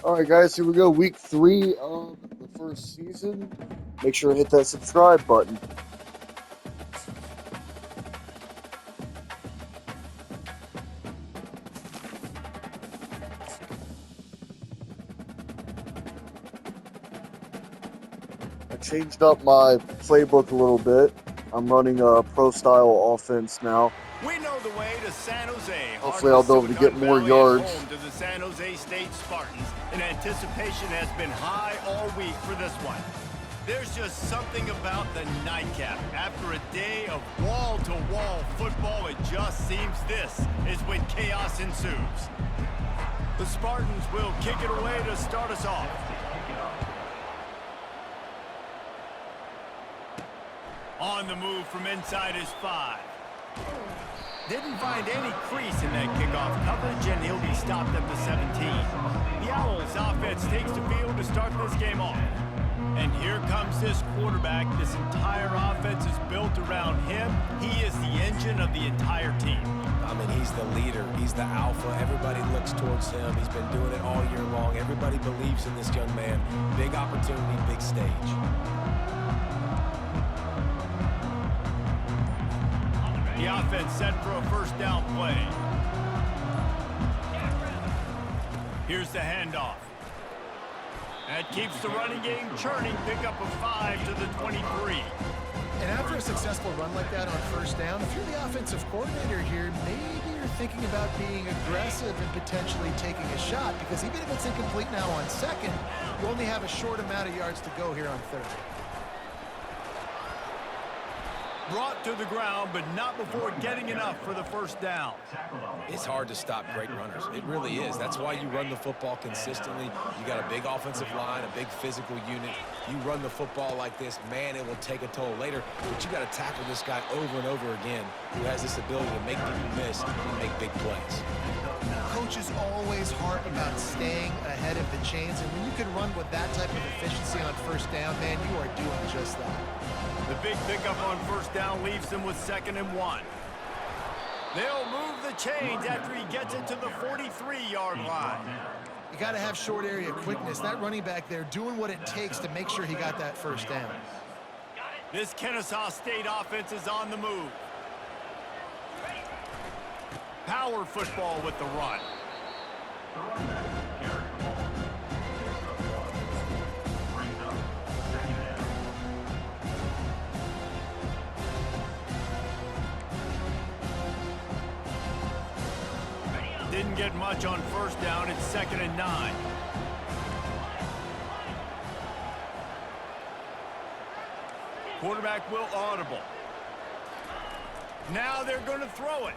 All right, guys, here we go. Week 3 of the first season. Make sure to hit that subscribe button. I changed up my playbook a little bit. I'm running a pro-style offense now. We know the way to San Jose. Hopefully I'll be able to get more yards. Home to the San Jose State Spartans, and anticipation has been high all week for this one. There's just something about the nightcap. After a day of wall-to-wall football, it just seems this is when chaos ensues. The Spartans will kick it away to start us off. On the move from inside his 5. Didn't find any crease in that kickoff coverage, and he'll be stopped at the 17. The Owls offense takes the field to start this game off. And here comes this quarterback. This entire offense is built around him. He is the engine of the entire team. I mean, he's the leader. He's the alpha. Everybody looks towards him. He's been doing it all year long. Everybody believes in this young man. Big opportunity, big stage. The offense set for a first down play. Here's the handoff. That keeps the running game churning. Pick up a 5 to the 23. And after a successful run like that on first down, if you're the offensive coordinator here, maybe you're thinking about being aggressive and potentially taking a shot, because even if it's incomplete now on second, you only have a short amount of yards to go here on third. Brought to the ground, but not before getting enough for the first down. It's hard to stop great runners. It really is. That's why you run the football consistently. You got a big offensive line, a big physical unit. You run the football like this, man, it will take a toll later. But you got to tackle this guy over and over again who has this ability to make people miss and make big plays. Coaches always harp about staying ahead of the chains, and when you can run with that type of efficiency on first down, man, you are doing just that. The big pickup on first down leaves them with 2nd and 1. They'll move the chains after he gets it to the 43-yard line. You got to have short area quickness. That running back there doing what it takes to make sure he got that first down. This Kennesaw State offense is on the move. Power football with the run. Didn't get much on first down. It's 2nd and 9. Quarterback will audible. Now they're going to throw it.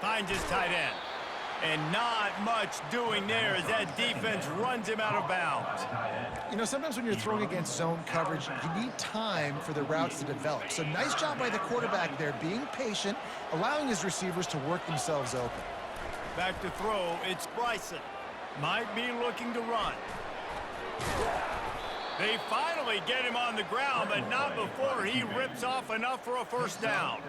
Finds his tight end. And not much doing there as that defense runs him out of bounds. You know, sometimes when you're throwing against zone coverage, you need time for the routes to develop. So nice job by the quarterback there, being patient, allowing his receivers to work themselves open. Back to throw, it's Bryson. Might be looking to run. They finally get him on the ground, but not before he rips off enough for a first down.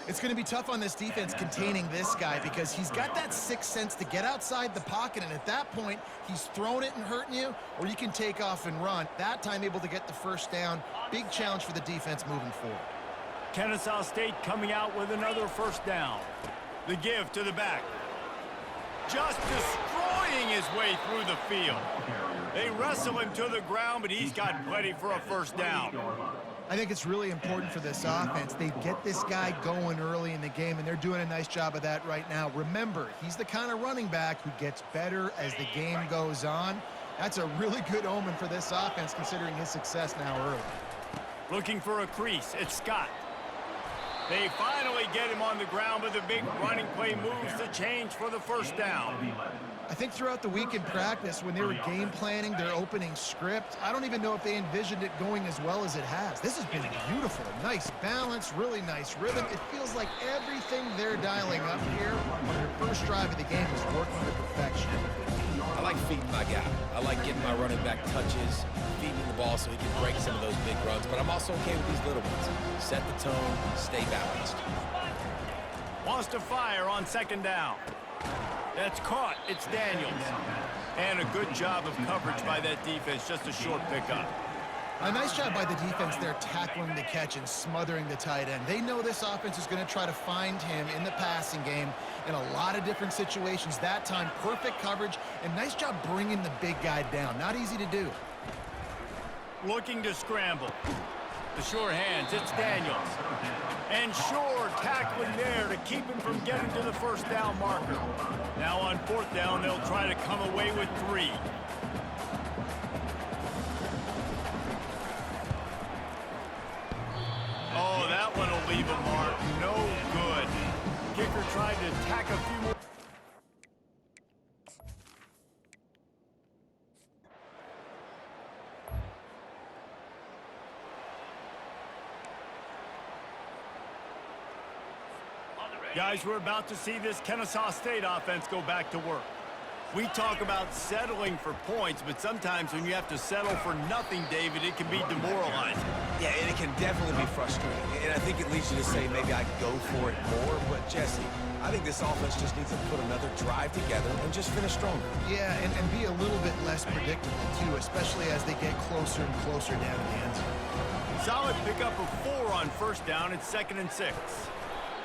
It's going to be tough on this defense containing this guy because he's got that sixth sense to get outside the pocket, and at that point, he's throwing it and hurting you, or you can take off and run. That time able to get the first down. Big challenge for the defense moving forward. Kennesaw State coming out with another first down. The give to the back. Just destroying his way through the field. They wrestle him to the ground, but he's got plenty for a first down. I think it's really important for this offense. They get this guy going early in the game, and they're doing a nice job of that right now. Remember, he's the kind of running back who gets better as the game goes on. That's a really good omen for this offense, considering his success now early. Looking for a crease, it's Scott. They finally get him on the ground, but the big running play moves the change for the first down. I think throughout the week in practice, when they were game planning their opening script, I don't even know if they envisioned it going as well as it has. This has been beautiful. Nice balance, really nice rhythm. It feels like everything they're dialing up here on their first drive of the game is working to perfection. I like feeding my guy. I like getting my running back touches, feeding the ball so he can break some of those big runs. But I'm also okay with these little ones. Set the tone, stay balanced. Wants to fire on second down. That's caught. It's Daniels. And a good job of coverage by that defense. Just a short pickup. A nice job by the defense there tackling the catch and smothering the tight end. They know this offense is going to try to find him in the passing game in a lot of different situations. That time, perfect coverage, and nice job bringing the big guy down. Not easy to do. Looking to scramble. The sure hands, it's Daniels. And Shore tackling there to keep him from getting to the first down marker. Now on fourth down, they'll try to come away with 3. Oh, that one will leave a mark. No good. Kicker tried to tack a few more. Guys, we're about to see this Kennesaw State offense go back to work. We talk about settling for points, but sometimes when you have to settle for nothing, David, it can be demoralizing. Yeah, and it can definitely be frustrating. And I think it leads you to say maybe I go for it more. But, Jesse, I think this offense just needs to put another drive together and just finish stronger. Yeah, and be a little bit less predictable, too, especially as they get closer and closer down to the end zone. Solid pickup of 4 on first down. It's 2nd and 6.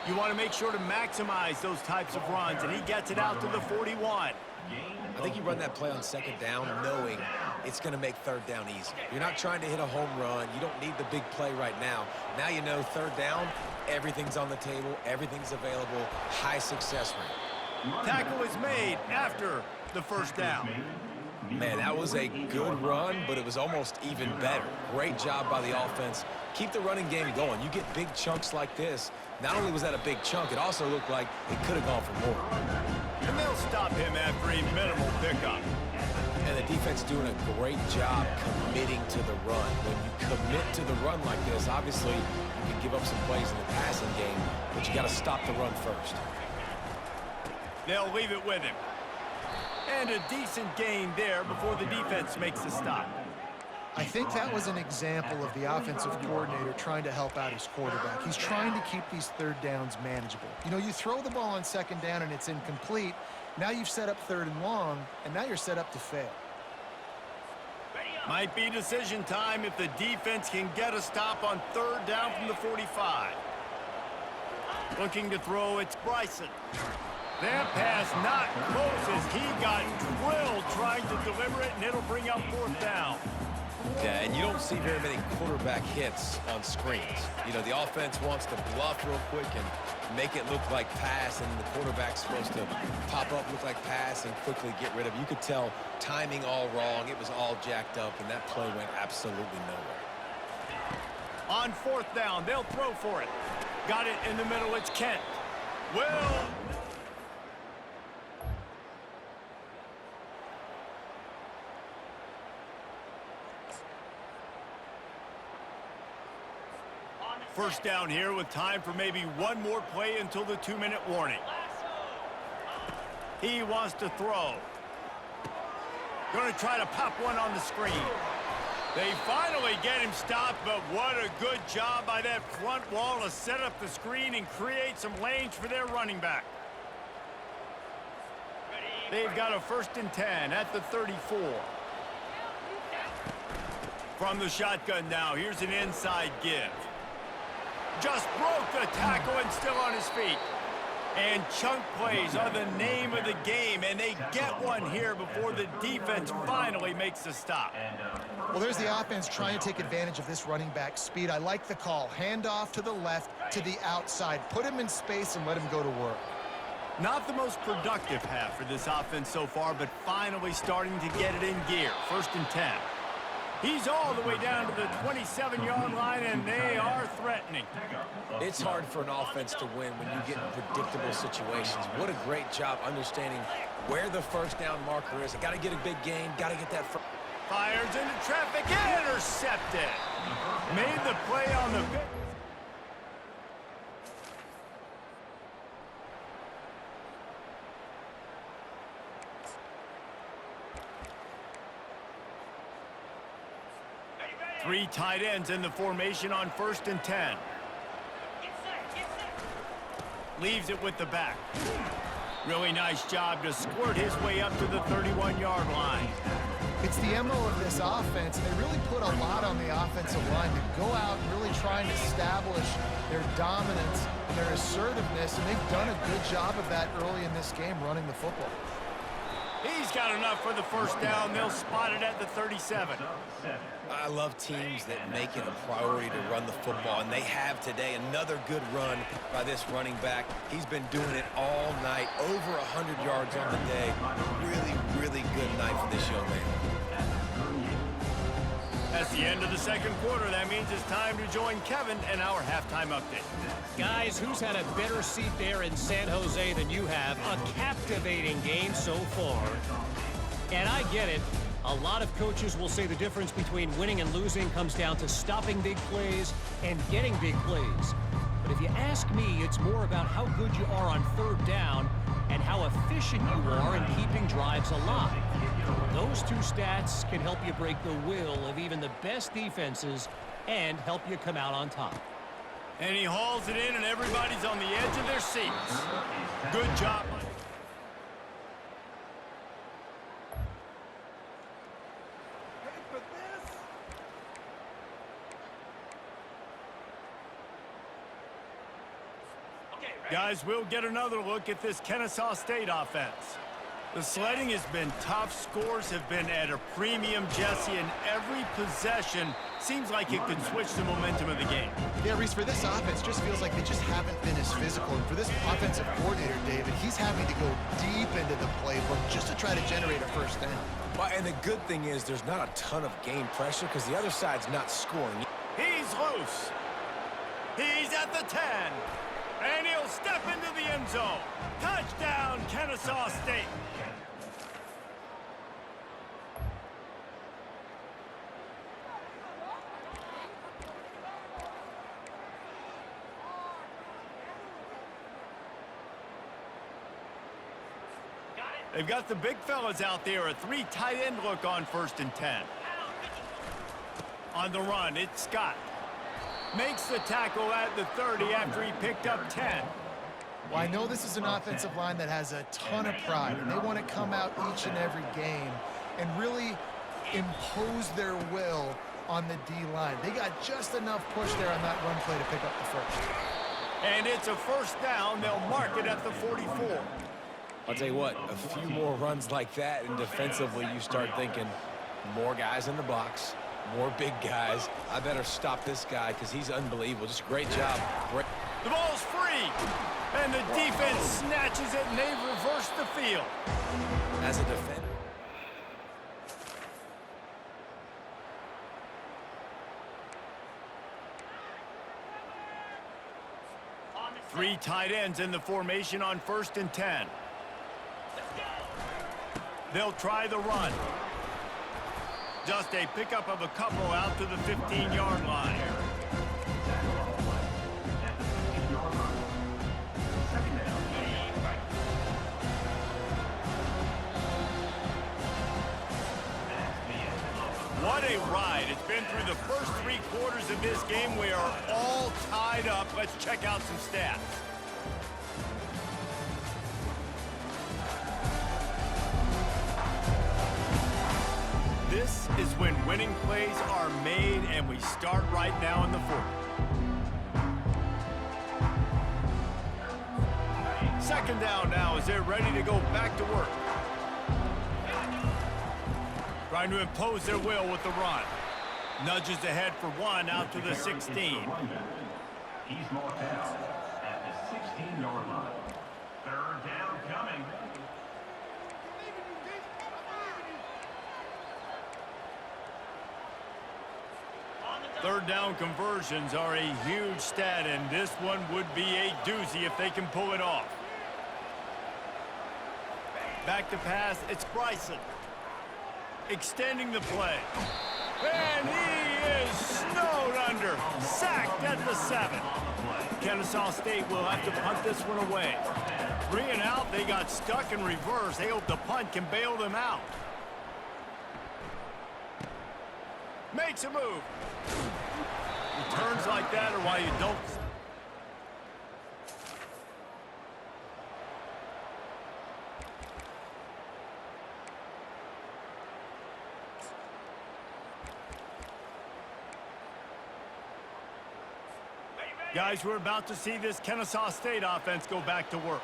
You want to make sure to maximize those types of runs, and he gets it out to the 41. I think you run that play on 2nd down knowing it's going to make 3rd down easy. You're not trying to hit a home run. You don't need the big play right now. Now you know 3rd down, everything's on the table, everything's available, high success rate. Tackle is made after the first down. Man, that was a good run, but it was almost even better. Great job by the offense. Keep the running game going. You get big chunks like this. Not only was that a big chunk, it also looked like it could have gone for more. And they'll stop him after a minimal pickup. And the defense doing a great job committing to the run. When you commit to the run like this, obviously you can give up some plays in the passing game, but you got to stop the run first. They'll leave it with him. And a decent gain there before the defense makes the stop. I think that was an example of the offensive coordinator trying to help out his quarterback. He's trying to keep these 3rd downs manageable. You know, you throw the ball on 2nd down and it's incomplete. Now you've set up 3rd and long, and now you're set up to fail. Might be decision time if the defense can get a stop on 3rd down from the 45. Looking to throw, it's Bryson. That pass not close as he got drilled trying to deliver it, and it'll bring up 4th down. Yeah, and you don't see very many quarterback hits on screens. You know, the offense wants to bluff real quick and make it look like pass, and the quarterback's supposed to pop up, look like pass, and quickly get rid of it. You could tell timing all wrong. It was all jacked up, and that play went absolutely nowhere. On 4th down, they'll throw for it. Got it in the middle, it's Kent. Well... First down here with time for maybe one more play until the 2-minute warning. He wants to throw. Going to try to pop one on the screen. They finally get him stopped, but what a good job by that front wall to set up the screen and create some lanes for their running back. They've got a 1st and 10 at the 34. From the shotgun now, here's an inside give. Just broke the tackle and still on his feet. And chunk plays are the name of the game, and they get one here before the defense finally makes the stop. Well, there's the offense trying to take advantage of this running back speed. I like the call. Hand off to the left, to the outside. Put him in space and let him go to work. Not the most productive half for this offense so far, but finally starting to get it in gear. 1st and 10. He's all the way down to the 27-yard line, and they are threatening. It's hard for an offense to win when you get in predictable situations. What a great job understanding where the 1st down marker is. I got to get a big gain, got to get that first. Fires into traffic, intercepted. Made the play on the pitch. Three tight ends in the formation on 1st and 10. Leaves it with the back. Really nice job to squirt his way up to the 31-yard line. It's the MO of this offense, and they really put a lot on the offensive line to go out and really try and establish their dominance and their assertiveness, and they've done a good job of that early in this game running the football. He's got enough for the first down. They'll spot it at the 37. I love teams that make it a priority to run the football, and they have today. Another good run by this running back. He's been doing it all night, over 100 yards on the day. Really, really good night for this young man. That's the end of the second quarter. That means it's time to join Kevin and our halftime update. Guys, who's had a better seat there in San Jose than you have? A captivating game so far. And I get it. A lot of coaches will say the difference between winning and losing comes down to stopping big plays and getting big plays. But if you ask me, it's more about how good you are on third down and how efficient you are in keeping drives alive. Those two stats can help you break the will of even the best defenses and help you come out on top. And he hauls it in, and everybody's on the edge of their seats. Good job. Guys, we'll get another look at this Kennesaw State offense. The sledding has been tough. Scores have been at a premium, Jesse, and every possession seems like it could switch the momentum of the game. Yeah, Reese, for this offense, just feels like they just haven't been as physical. And for this offensive coordinator, David, he's having to go deep into the playbook just to try to generate a first down. Well, and the good thing is there's not a ton of game pressure because the other side's not scoring. He's loose. He's at the 10. And he'll step into the end zone. Touchdown, Kennesaw State. They've got the big fellas out there. A three tight end look on 1st and 10. On the run, it's Scott. Makes the tackle at the 30 after he picked up 10. Well, I know this is an offensive line that has a ton of pride, and they want to come out each and every game and really impose their will on the D-line. They got just enough push there on that run play to pick up the first. And it's a first down. They'll mark it at the 44. I'll tell you what, a few more runs like that, and defensively you start thinking more guys in the box, more big guys. I better stop this guy because he's unbelievable. Just a great job. Great. The ball's free, and the defense snatches it, and they reverse the field. As a defender. Three tight ends in the formation on 1st and 10. They'll try the run. Just a pickup of a couple out to the 15-yard line. What a ride. It's been through the first 3 quarters of this game. We are all tied up. Let's check out some stats. This is when winning plays are made, and we start right now in the 4th. 2nd down now as they're ready to go back to work. Trying to impose their will with the run. Nudges ahead for 1 out to the 16. He's marked out at the 16-yard line. 3rd down coming. Third down conversions are a huge stat, and this one would be a doozy if they can pull it off. Back to pass, it's Bryson. Extending the play. And he is snowed under. Sacked at the 7. Kennesaw State will have to punt this one away. 3 and out, they got stuck in reverse. They hope the punt can bail them out. Makes a move. Returns like that are why you don't. Guys, we're about to see this Kennesaw State offense go back to work.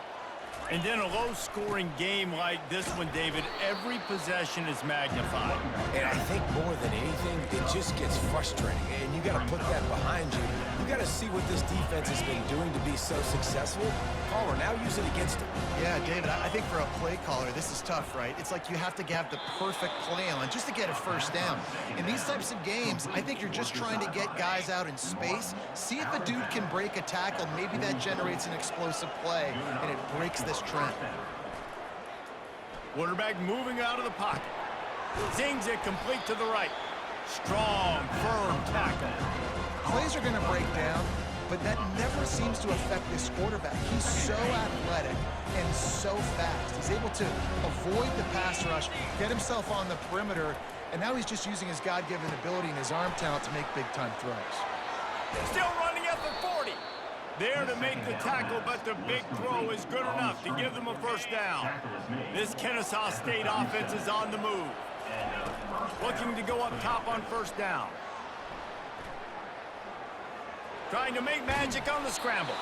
And in a low-scoring game like this one, David, every possession is magnified. And I think more than anything, it just gets frustrating. And you got to put that behind you. You got to see what this defense has been doing to be so successful. Caller, now use it against them. Yeah, David, I think for a play caller, this is tough, right? It's like you have to have the perfect play on just to get a first down. In these types of games, I think you're just trying to get guys out in space, see if a dude can break a tackle. Maybe that generates an explosive play, and it breaks this trend. Quarterback moving out of the pocket. Zings it complete to the right. Strong, firm tackle. Plays are going to break down, but that never seems to affect this quarterback. He's so athletic and so fast. He's able to avoid the pass rush, get himself on the perimeter, and now he's just using his God-given ability and his arm talent to make big-time throws. Still running at the 40. There to make the tackle, but the big throw is good enough to give them a first down. This Kennesaw State offense is on the move. Looking to go up top on first down. Trying to make magic on the scramble.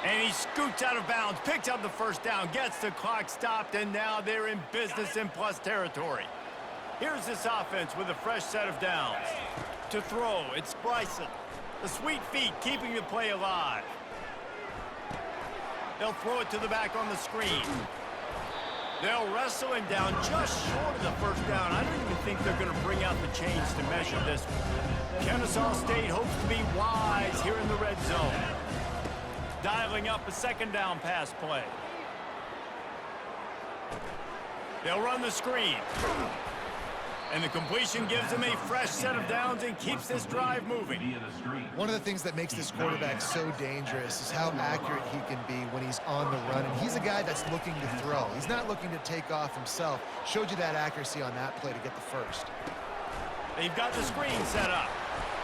And he scoots out of bounds, picks up the first down, gets the clock stopped, and now they're in business in plus territory. Here's this offense with a fresh set of downs. To throw, it's Bryson. The sweet feet keeping the play alive. They'll throw it to the back on the screen. They'll wrestle him down just short of the first down. I don't even think they're going to bring out the chains to measure this one. Kennesaw State hopes to be wise here in the red zone. Dialing up a second down pass play. They'll run the screen. And the completion gives him a fresh set of downs and keeps this drive moving. One of the things that makes this quarterback so dangerous is how accurate he can be when he's on the run. And he's a guy that's looking to throw. He's not looking to take off himself. Showed you that accuracy on that play to get the first. They've got the screen set up.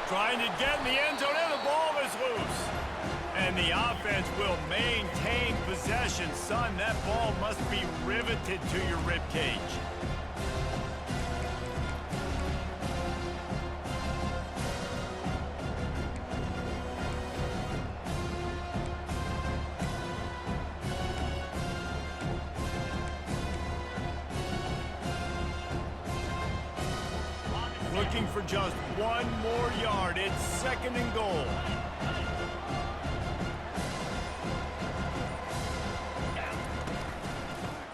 Trying to get in the end zone, and the ball is loose. And the offense will maintain possession. Son, that ball must be riveted to your ribcage. Looking for just one more yard. It's second and goal.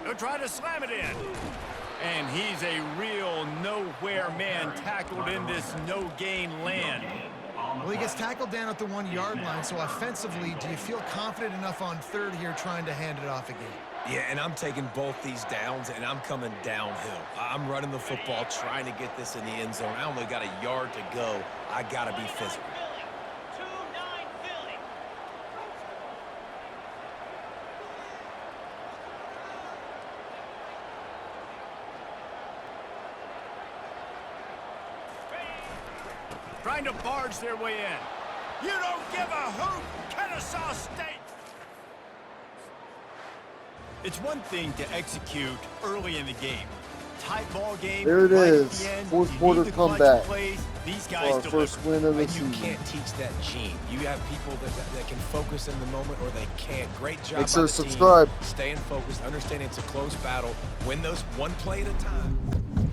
They'll try to slam it in. And he's a real nowhere man tackled in this no-gain land. Well, he gets tackled down at the 1 yard line, so offensively, do you feel confident enough on third here trying to hand it off again? Yeah, and I'm taking both these downs, and I'm coming downhill. I'm running the football, trying to get this in the end zone. I only got a yard to go. I got to be physical. Trying to barge their way in. You don't give a hoot, Kennesaw State! It's one thing to execute early in the game. Tight ball game. There it right is. at the end, Fourth you quarter need the clutch comeback. plays. These For guys our deliver. first win of the And you season. can't teach that gene. You have people that can focus in the moment, or they can't. Great job Make sure by to the team. subscribe. Staying focused, understanding it's a close battle. Win those one play at a time.